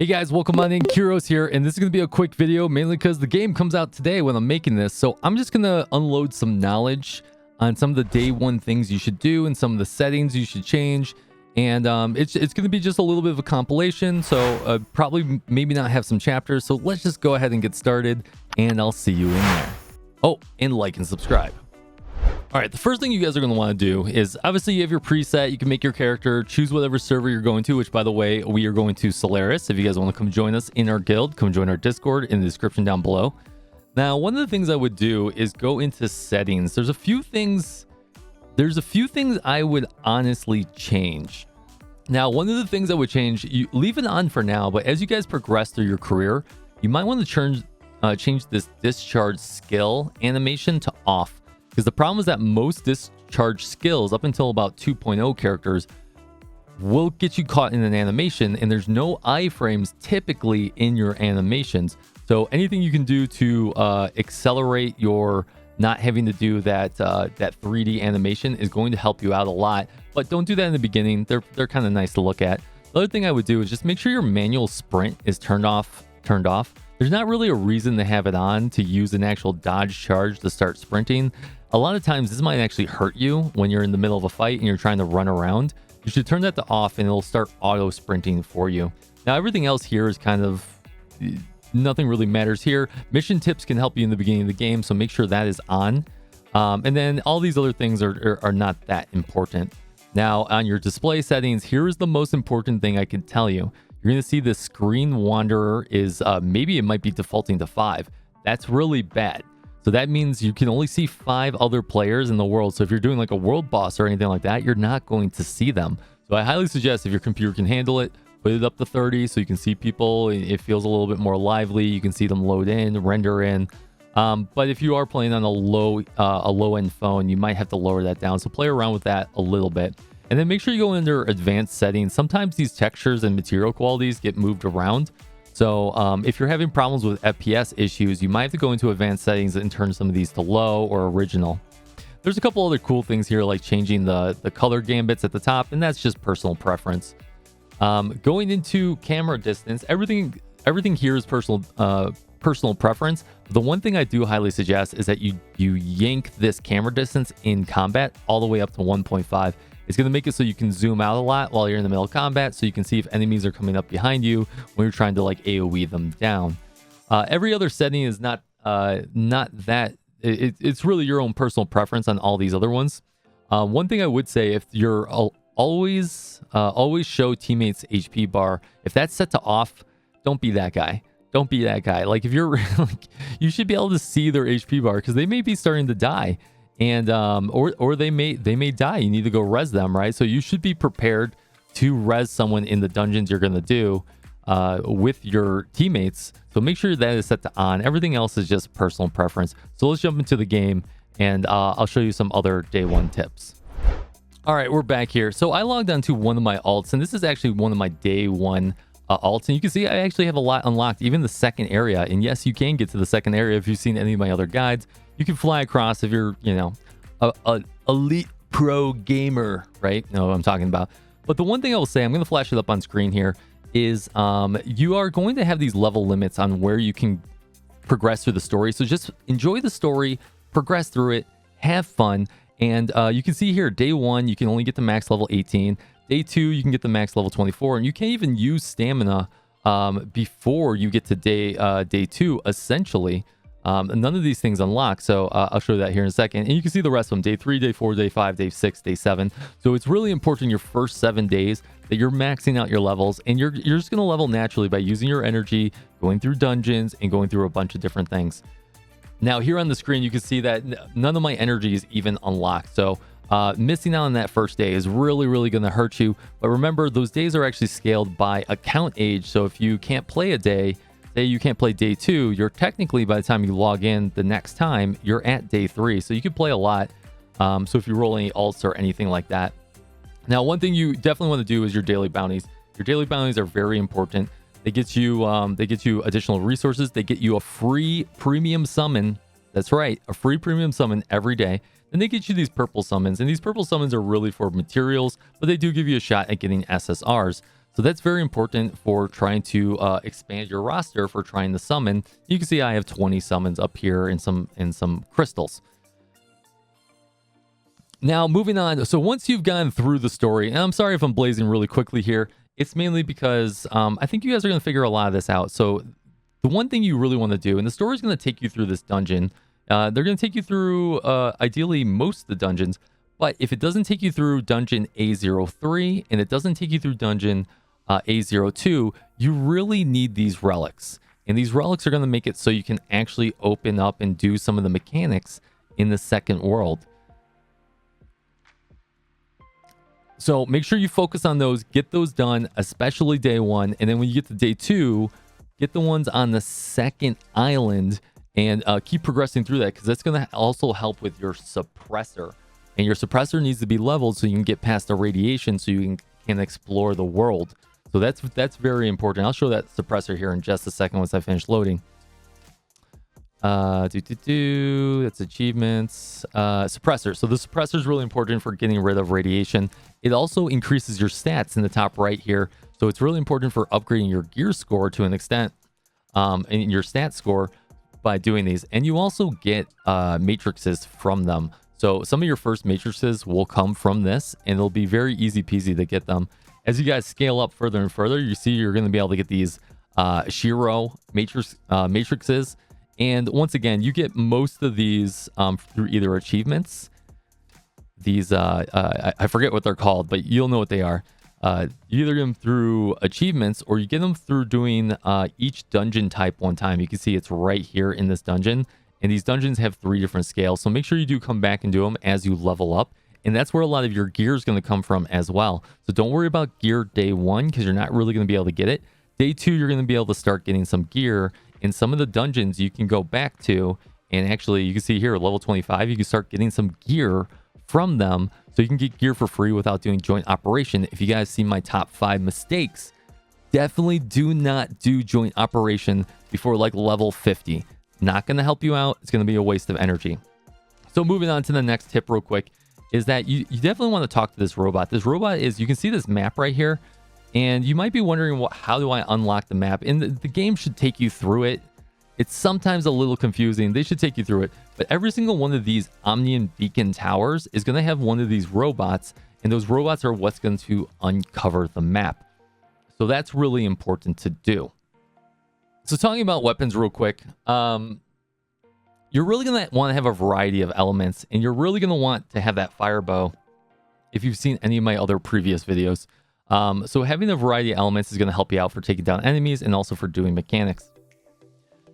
Hey guys, welcome on in. Kyrios here, and this is going to be a quick video mainly because the game comes out today when I'm making this. So I'm just going to unload some knowledge on some of the day one things you should do and some of the settings you should change. And it's going to be just a little bit of a compilation, so probably maybe not have some chapters. So let's just go ahead and get started, and I'll see you in there. Oh, and like and subscribe. All right, the first thing you guys are going to want to do is, obviously, you have your preset. You can make your character, choose whatever server you're going to, which, by the way, we are going to Solaris. If you guys want to come join us in our guild, come join our Discord in the description down below. Now, one of the things I would do is go into settings. There's a few things I would honestly change. Now, one of the things I would change, you leave it on for now, but as you guys progress through your career, you might want to change this discharge skill animation to off. Because the problem is that most discharge skills up until about 2.0 characters will get you caught in an animation, and there's no iframes typically in your animations. So anything you can do to accelerate your not having to do that 3D animation is going to help you out a lot. But don't do that in the beginning. They're kind of nice to look at. The other thing I would do is just make sure your manual sprint is turned off. There's not really a reason to have it on to use an actual dodge charge to start sprinting. A lot of times this might actually hurt you when you're in the middle of a fight and you're trying to run around. You should turn that to off and it'll start auto sprinting for you. Now everything else here is kind of, nothing really matters here. Mission tips can help you in the beginning of the game, so make sure that is on. And then all these other things are not that important. Now on your display settings, here is the most important thing I can tell you. You're going to see the screen wanderer is, maybe it might be defaulting to 5. That's really bad. So that means you can only see 5 other players in the world. So if you're doing like a world boss or anything like that, you're not going to see them. So I highly suggest, if your computer can handle it, put it up to 30 so you can see people. It feels a little bit more lively. You can see them load in, render in. But if you are playing on a low-end phone, you might have to lower that down. So play around with that a little bit. And then make sure you go under advanced settings. Sometimes these textures and material qualities get moved around. So if you're having problems with FPS issues, you might have to go into advanced settings and turn some of these to low or original. There's a couple other cool things here, like changing the color gambits at the top, and that's just personal preference. Going into camera distance, everything here is personal preference. The one thing I do highly suggest is that you yank this camera distance in combat all the way up to 1.5. It's going to make it so you can zoom out a lot while you're in the middle of combat, so you can see if enemies are coming up behind you when you're trying to like AoE them down. Every other setting is not that. It's really your own personal preference on all these other ones. One thing I would say, if you're always show teammates HP bar, if that's set to off, don't be that guy. Don't be that guy. Like if you're like, you should be able to see their HP bar because they may be starting to die. And or they may die. You need to go res them, right? So you should be prepared to res someone in the dungeons you're going to do with your teammates. So make sure that is set to on. Everything else is just personal preference. So let's jump into the game, and I'll show you some other day one tips. All right, we're back here. So I logged onto one of my alts, and this is actually one of my day one alts. And you can see I actually have a lot unlocked, even the second area. And yes, you can get to the second area if you've seen any of my other guides. You can fly across if you're, you know, a elite pro gamer, right? You know what I'm talking about. But the one thing I will say, I'm going to flash it up on screen here, is you are going to have these level limits on where you can progress through the story. So just enjoy the story, progress through it, have fun. And you can see here, day 1, you can only get the max level 18. Day 2, you can get the max level 24. And you can't even use stamina before you get to day 2, essentially. None of these things unlock, so I'll show you that here in a second. And you can see the rest of them: day 3, day 4, day 5, day 6, day 7. So it's really important your first 7 days that you're maxing out your levels, and you're just going to level naturally by using your energy, going through dungeons, and going through a bunch of different things. Now here on the screen, you can see that none of my energy is even unlocked. So missing out on that first day is really going to hurt you. But remember, those days are actually scaled by account age. So if you can't play a day, say you can't play day 2, you're technically, by the time you log in the next time, you're at day 3. So you can play a lot. So if you roll any alts or anything like that. Now, one thing you definitely want to do is your daily bounties. Your daily bounties are very important. They get you additional resources. They get you a free premium summon. That's right, a free premium summon every day. Then they get you these purple summons, and these purple summons are really for materials, but they do give you a shot at getting SSRs. So that's very important for trying to expand your roster for trying to summon. You can see I have 20 summons up here in some crystals. Now, moving on. So once you've gone through the story, and I'm sorry if I'm blazing really quickly here, it's mainly because I think you guys are going to figure a lot of this out. So the one thing you really want to do, and the story is going to take you through this dungeon. They're going to take you through, ideally, most of the dungeons. But if it doesn't take you through dungeon A03 and it doesn't take you through dungeon A02, you really need these relics. And these relics are going to make it so you can actually open up and do some of the mechanics in the second world. So make sure you focus on those, get those done, especially day one. And then when you get to day two, get the ones on the second island and keep progressing through that, because that's going to also help with your suppressor. And your suppressor needs to be leveled so you can get past the radiation so you can explore the world. So that's very important. I'll show that suppressor here in just a second once I finish loading. That's achievements. Suppressor. So the suppressor is really important for getting rid of radiation. It also increases your stats in the top right here. So it's really important for upgrading your gear score to an extent, and your stat score by doing these. And you also get matrices from them. So some of your first matrices will come from this, and it'll be very easy peasy to get them. As you guys scale up further and further, you see you're going to be able to get these Shiro matrices. And once again, you get most of these through either achievements. These, I forget what they're called, but you'll know what they are. You either get them through achievements or you get them through doing each dungeon type one time. You can see it's right here in this dungeon. And these dungeons have 3 different scales. So make sure you do come back and do them as you level up. And that's where a lot of your gear is going to come from as well. So don't worry about gear day 1 because you're not really going to be able to get it. Day 2, you're going to be able to start getting some gear. In some of the dungeons you can go back to. And actually, you can see here, level 25, you can start getting some gear from them. So you can get gear for free without doing joint operation. If you guys see my top 5 mistakes, definitely do not do joint operation before like level 50. Not going to help you out. It's going to be a waste of energy. So moving on to the next tip real quick is that you definitely want to talk to this robot. This robot is, you can see this map right here. And you might be wondering, how do I unlock the map? And the game should take you through it. It's sometimes a little confusing. They should take you through it. But every single one of these Omnium Beacon Towers is going to have one of these robots. And those robots are what's going to uncover the map. So that's really important to do. So talking about weapons real quick. You're really going to want to have a variety of elements. And you're really going to want to have that fire bow. If you've seen any of my other previous videos. So having a variety of elements is going to help you out for taking down enemies and also for doing mechanics.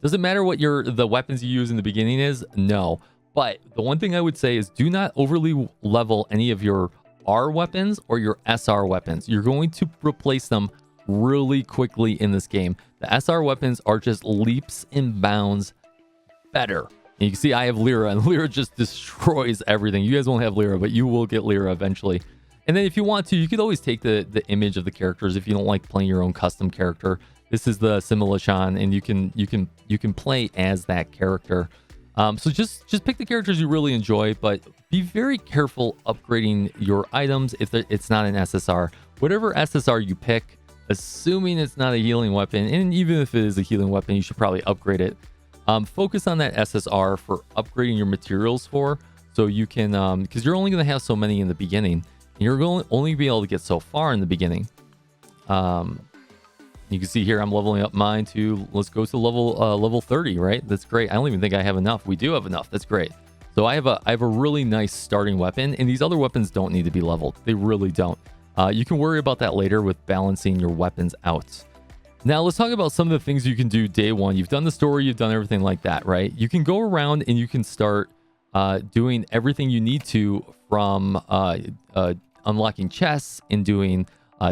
Does it matter what the weapons you use in the beginning is? No. But the one thing I would say is do not overly level any of your R weapons or your SR weapons. You're going to replace them really quickly in this game. The SR weapons are just leaps and bounds better. And you can see I have Lyra, and Lyra just destroys everything. You guys won't have Lyra, but you will get Lyra eventually. And then if you want to, you could always take the image of the characters if you don't like playing your own custom character. This is the Simulation, and you can play as that character. So just pick the characters you really enjoy, but be very careful upgrading your items if it's not an SSR. Whatever SSR you pick, assuming it's not a healing weapon, and even if it is a healing weapon, you should probably upgrade it. Focus on that SSR for upgrading your materials for, so you can, because you're only going to have so many in the beginning. You're going to only be able to get so far in the beginning. You can see here I'm leveling up mine to, let's go to level 30, right? That's great. I don't even think I have enough. We do have enough. That's great. So I have a really nice starting weapon, and these other weapons don't need to be leveled. They really don't. You can worry about that later with balancing your weapons out. Now let's talk about some of the things you can do day 1. You've done the story, you've done everything like that, right? You can go around and you can start doing everything you need to from unlocking chests and doing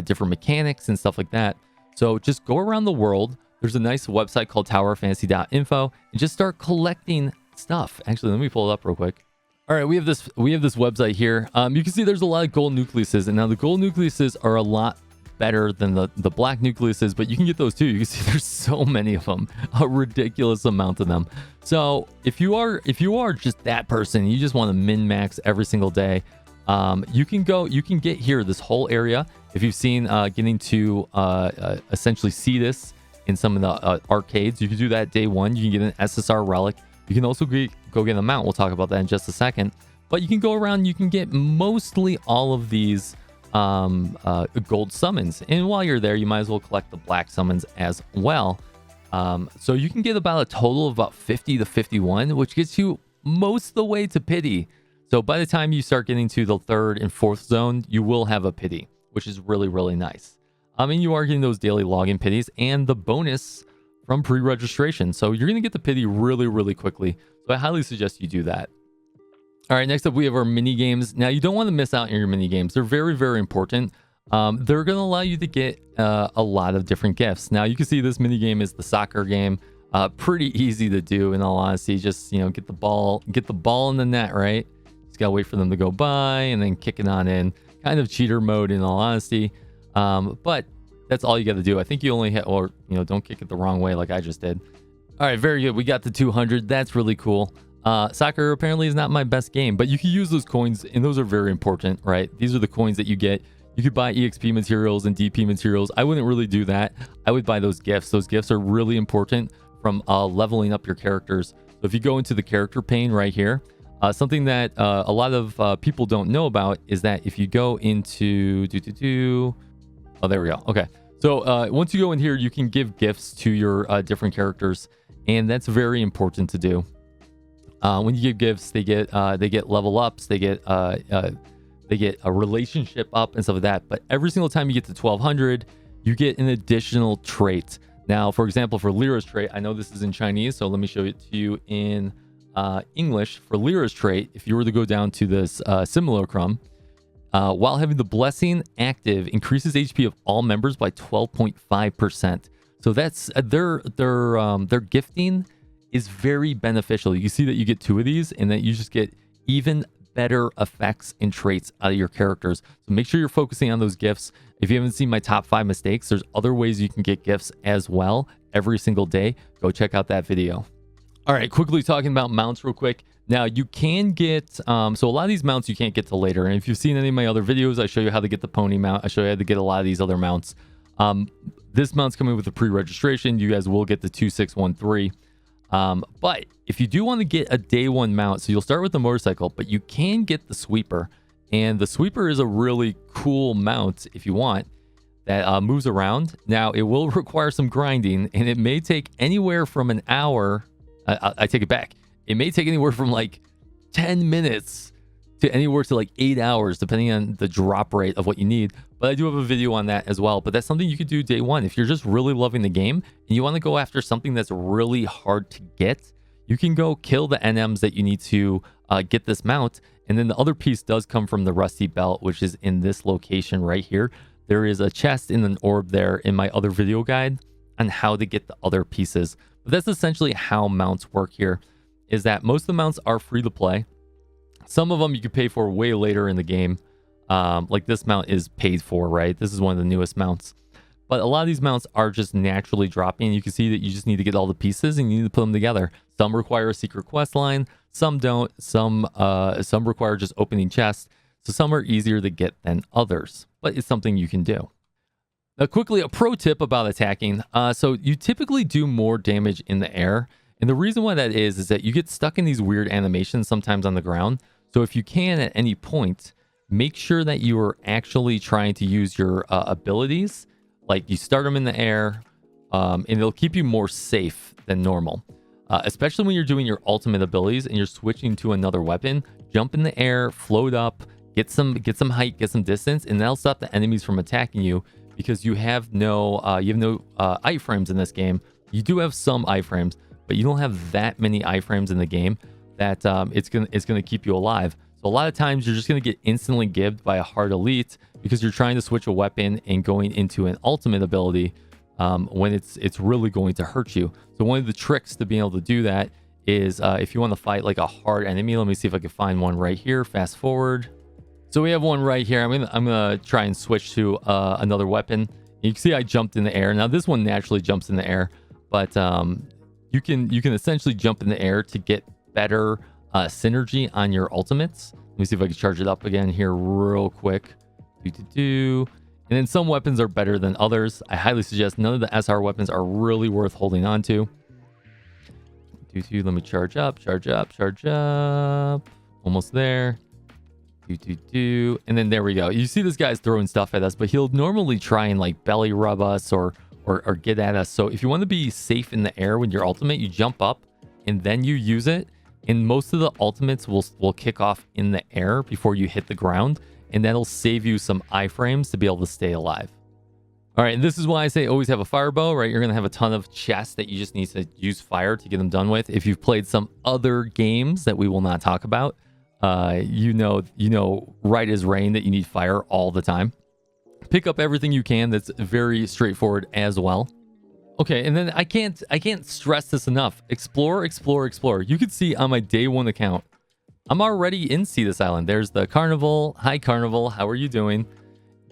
different mechanics and stuff like that. So just go around the world. There's a nice website called towerfantasy.info and just start collecting stuff. Actually, let me pull it up real quick. All right, we have this website here. You can see there's a lot of gold nucleuses, and now the gold nucleuses are a lot better than the black nucleuses, but you can get those too. You can see there's so many of them, a ridiculous amount of them. So if you are just that person, you just want to min max every single day, you can get here, this whole area, If you've seen getting to essentially see this in some of the arcades, you can do that day one. You can get an SSR relic. You can also go get a mount. We'll talk about that in just a second. But you can go around, you can get mostly all of these gold summons. And while you're there, you might as well collect the black summons as well. So you can get about a total of about 50 to 51, which gets you most of the way to pity. So by the time you start getting to the 3rd and 4th zone, you will have a pity, which is really, really nice. I mean, you are getting those daily login pities and the bonus from pre-registration. So you're going to get the pity really, really quickly. So I highly suggest you do that. All right, next up, we have our mini games. Now, you don't want to miss out on your mini games. They're very, very important. They're going to allow you to get a lot of different gifts. Now, you can see this mini game is the soccer game. Pretty easy to do, in all honesty. Just, get the ball in the net, right? Just got to wait for them to go by and then kick it on in. Kind of cheater mode, in all honesty. But that's all you got to do. I think you only hit, or, don't kick it the wrong way like I just did. All right, very good. We got the 200. That's really cool. Soccer apparently is not my best game, but you can use those coins, and those are very important, right? These are the coins that you get. You could buy EXP materials and DP materials. I wouldn't really do that. I would buy those gifts. Those gifts are really important from leveling up your characters. So if you go into the character pane right here, something that a lot of people don't know about is that if you go into oh, there we go. Okay. So once you go in here, you can give gifts to your different characters, and that's very important to do. When you give gifts, they get level ups, they get a relationship up and stuff like that. But every single time you get to 1200, you get an additional trait. Now, for example, for Lyra's trait, I know this is in Chinese, so let me show it to you in English. For Lyra's trait, if you were to go down to this simulacrum, while having the blessing active, increases HP of all members by 12.5%. So that's their gifting is very beneficial. You see that you get 2 of these, and that you just get even better effects and traits out of your characters. So make sure you're focusing on those gifts. If you haven't seen my top 5 mistakes, there's other ways you can get gifts as well every single day. Go check out that video. All right, quickly talking about mounts real quick. Now you can get, so a lot of these mounts you can't get till later. And if you've seen any of my other videos, I show you how to get the pony mount. I show you how to get a lot of these other mounts. This mount's coming with the pre-registration. You guys will get the 2613. But if you do want to get a day 1 mount, so you'll start with the motorcycle, but you can get the sweeper. And the sweeper is a really cool mount if you want, that moves around. Now, it will require some grinding, and it may take anywhere from an hour. I take it back. It may take anywhere from like 10 minutes to anywhere to like 8 hours, depending on the drop rate of what you need. But I do have a video on that as well. But that's something you could do day 1. If you're just really loving the game and you want to go after something that's really hard to get, you can go kill the NMs that you need to get this mount. And then the other piece does come from the rusty belt, which is in this location right here. There is a chest in an orb there in my other video guide on how to get the other pieces. But that's essentially how mounts work here, is that most of the mounts are free to play. Some of them you could pay for way later in the game. Like this mount is paid for, right? This is one of the newest mounts. But a lot of these mounts are just naturally dropping. You can see that you just need to get all the pieces and you need to put them together. Some require a secret quest line, some don't. Some require just opening chests. So some are easier to get than others, but it's something you can do. Now, quickly, a pro tip about attacking. So you typically do more damage in the air. And the reason why that is that you get stuck in these weird animations sometimes on the ground. So if you can at any point, make sure that you are actually trying to use your abilities. Like you start them in the air, and it'll keep you more safe than normal. Especially when you're doing your ultimate abilities and you're switching to another weapon. Jump in the air, float up, get some height, get some distance, and that'll stop the enemies from attacking you, because you have no iframes in this game. You do have some iframes, but you don't have that many iframes in the game that it's gonna keep you alive. So a lot of times you're just gonna get instantly gibbed by a hard elite because you're trying to switch a weapon and going into an ultimate ability when it's really going to hurt you. So one of the tricks to being able to do that is if you want to fight like a hard enemy. Let me see if I can find one right here. Fast forward. So we have one right here. I'm gonna try and switch to another weapon. You can see I jumped in the air. Now this one naturally jumps in the air, but you can essentially jump in the air to get better synergy on your ultimates. Let me see if I can charge it up again here real quick. And And then some weapons are better than others. I highly suggest none of the SR weapons are really worth holding on to. Let me charge up, charge up, charge up. Almost there. And then there we go. You see this guy's throwing stuff at us, but he'll normally try and like belly rub us or get at us. So if you want to be safe in the air with your ultimate, you jump up and then you use it. And most of the ultimates will kick off in the air before you hit the ground. And that'll save you some iframes to be able to stay alive. All right, and this is why I say always have a fire bow, right? You're going to have a ton of chests that you just need to use fire to get them done with. If you've played some other games that we will not talk about, you know right as rain that you need fire all the time. Pick up everything you can. That's very straightforward as well. Okay, and then I can't stress this enough. Explore, explore, explore. You can see on my day one account, I'm already in Cetus Island. There's the Carnival. Hi, Carnival. How are you doing?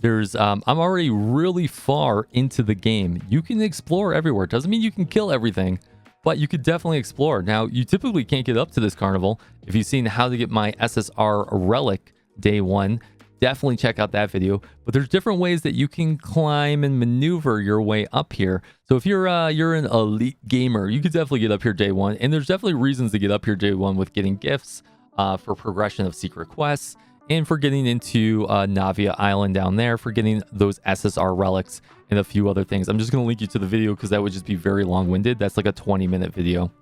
There's I'm already really far into the game. You can explore everywhere. Doesn't mean you can kill everything, but you could definitely explore. Now, you typically can't get up to this Carnival. If you've seen how to get my SSR relic day one, definitely check out that video. But there's different ways that you can climb and maneuver your way up here. So if you're an elite gamer, you could definitely get up here day one. And there's definitely reasons to get up here day one with getting gifts, for progression of secret quests, and for getting into Navia Island down there, for getting those SSR relics and a few other things. I'm just going to link you to the video because that would just be very long-winded. That's like a 20-minute video.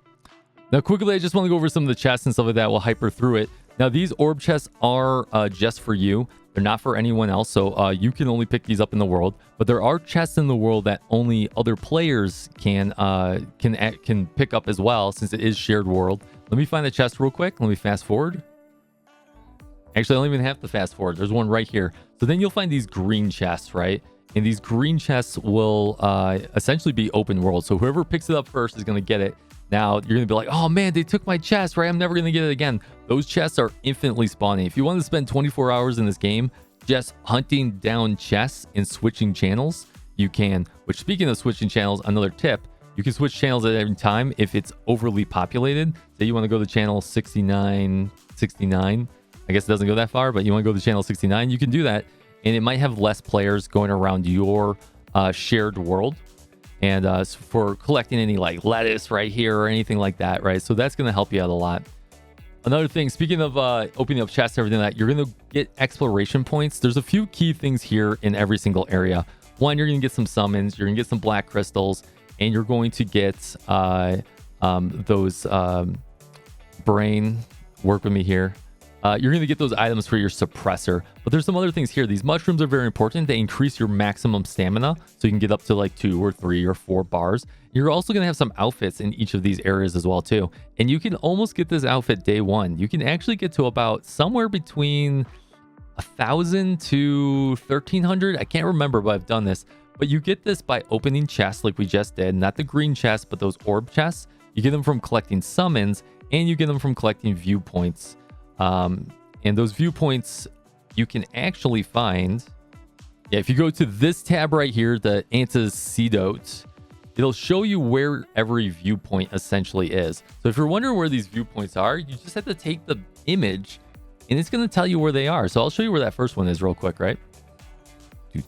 Now, quickly, I just want to go over some of the chests and stuff like that. We'll hyper through it. Now, these orb chests are just for you. They're not for anyone else, so you can only pick these up in the world. But there are chests in the world that only other players can pick up as well, since it is shared world. Let me find the chest real quick. Let me fast forward. Actually, I don't even have to fast forward. There's one right here. So then you'll find these green chests, right? And these green chests will essentially be open world. So whoever picks it up first is going to get it. Now, you're going to be like, oh man, they took my chest, right? I'm never going to get it again. Those chests are infinitely spawning. If you want to spend 24 hours in this game just hunting down chests and switching channels, you can. Which, speaking of switching channels, another tip, you can switch channels at every time if it's overly populated. Say you want to go to channel 69. I guess it doesn't go that far, but you want to go to channel 69, you can do that. And it might have less players going around your shared world. And for collecting any like lettuce right here or anything like that, right? So that's going to help you out a lot. Another thing, speaking of opening up chests and everything like that, you're going to get exploration points. There's a few key things here in every single area. One, you're going to get some summons, you're going to get some black crystals, and you're going to get those brain, work with me here. You're going to get those items for your suppressor. But there's some other things here. These mushrooms are very important. They increase your maximum stamina, so you can get up to like 2 or 3 or 4 bars. You're also going to have some outfits in each of these areas as well too. And you can almost get this outfit day one. You can actually get to about somewhere between 1,000 to 1,300. I can't remember, but I've done this. But you get this by opening chests like we just did. Not the green chests, but those orb chests. You get them from collecting summons, and you get them from collecting viewpoints. And those viewpoints you can actually find. Yeah, if you go to this tab right here, the antecedent, it'll show you where every viewpoint essentially is. So if you're wondering where these viewpoints are, you just have to take the image and it's going to tell you where they are. So I'll show you where that first one is real quick, right? So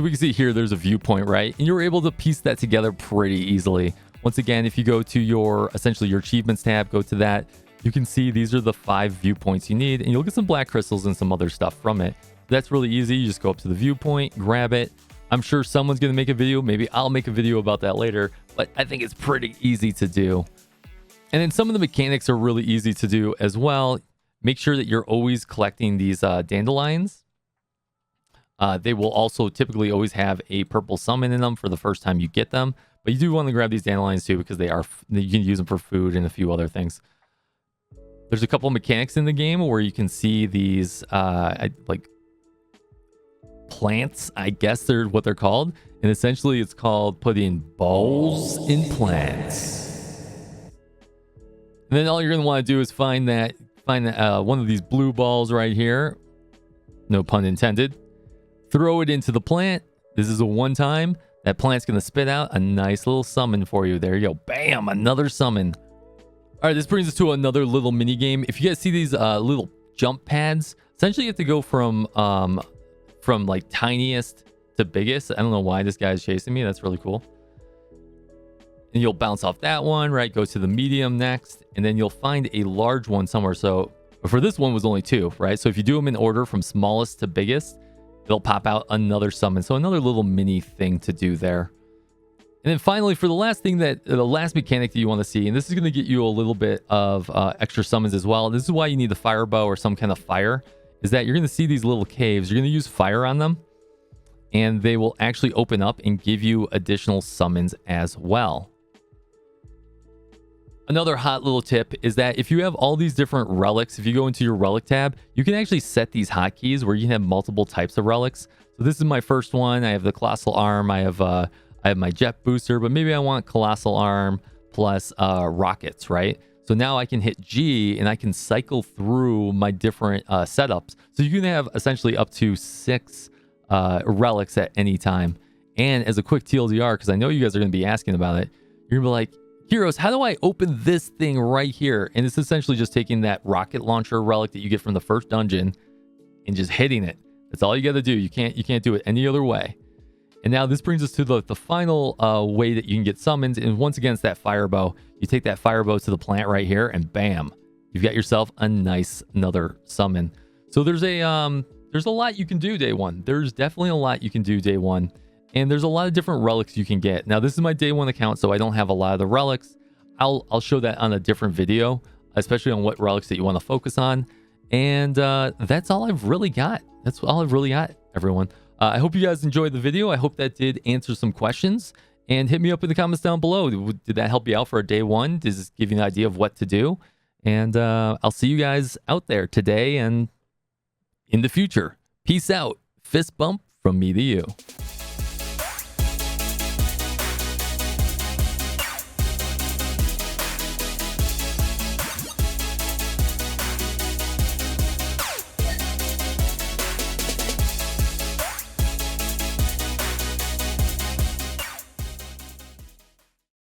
we can see here there's a viewpoint, right? And you're able to piece that together pretty easily. Once again, if you go to your essentially your achievements tab, go to that, you can see these are the 5 viewpoints you need, and you'll get some black crystals and some other stuff from it. That's really easy. You just go up to the viewpoint, grab it. I'm sure someone's going to make a video. Maybe I'll make a video about that later, but I think it's pretty easy to do. And then some of the mechanics are really easy to do as well. Make sure that you're always collecting these dandelions. They will also typically always have a purple summon in them for the first time you get them. But you do want to grab these dandelions too because you can use them for food and a few other things. There's a couple of mechanics in the game where you can see these like plants, I guess they're what they're called. And essentially it's called putting balls in plants. And then all you're going to want to do is find one of these blue balls right here. No pun intended. Throw it into the plant. This is a one time. That plant's going to spit out a nice little summon for you. There you go. Bam! Another summon. All right, this brings us to another little mini game. If you guys see these little jump pads, Essentially, you have to go from like tiniest to biggest. I don't know why this guy's chasing me. That's really cool. And you'll bounce off that one, right? Go to the medium next, and then you'll find a large one somewhere. So for this one was only 2, right? So if you do them in order from smallest to biggest, it'll pop out another summon. So another little mini thing to do there. And then finally, for the last thing the last mechanic that you want to see, and this is going to get you a little bit of extra summons as well. This is why you need the fire bow or some kind of fire, is that you're going to see these little caves. You're going to use fire on them, and they will actually open up and give you additional summons as well. Another hot little tip is that if you have all these different relics, if you go into your relic tab, you can actually set these hotkeys where you can have multiple types of relics. So this is my first one. I have the colossal arm. I have my jet booster, but maybe I want colossal arm plus rockets, right? So now I can hit G and I can cycle through my different setups. So you can have essentially up to 6 relics at any time. And as a quick TLDR, because I know you guys are going to be asking about it, you're going to be like, Kyrios, how do I open this thing right here? And it's essentially just taking that rocket launcher relic that you get from the first dungeon and just hitting it. That's all you got to do. You can't do it any other way. And now this brings us to the final way that you can get summons. And once again, it's that fire bow. You take that fire bow to the plant right here, and bam, you've got yourself a nice another summon. So there's a lot you can do day one. There's definitely a lot you can do day one. And there's a lot of different relics you can get. Now, this is my day one account, so I don't have a lot of the relics. I'll show that on a different video, especially on what relics that you want to focus on. And that's all I've really got. That's all I've really got, everyone. I hope you guys enjoyed the video. I hope that did answer some questions. And hit me up in the comments down below. Did that help you out for a day one? Does this give you an idea of what to do? And I'll see you guys out there today and in the future. Peace out. Fist bump from me to you.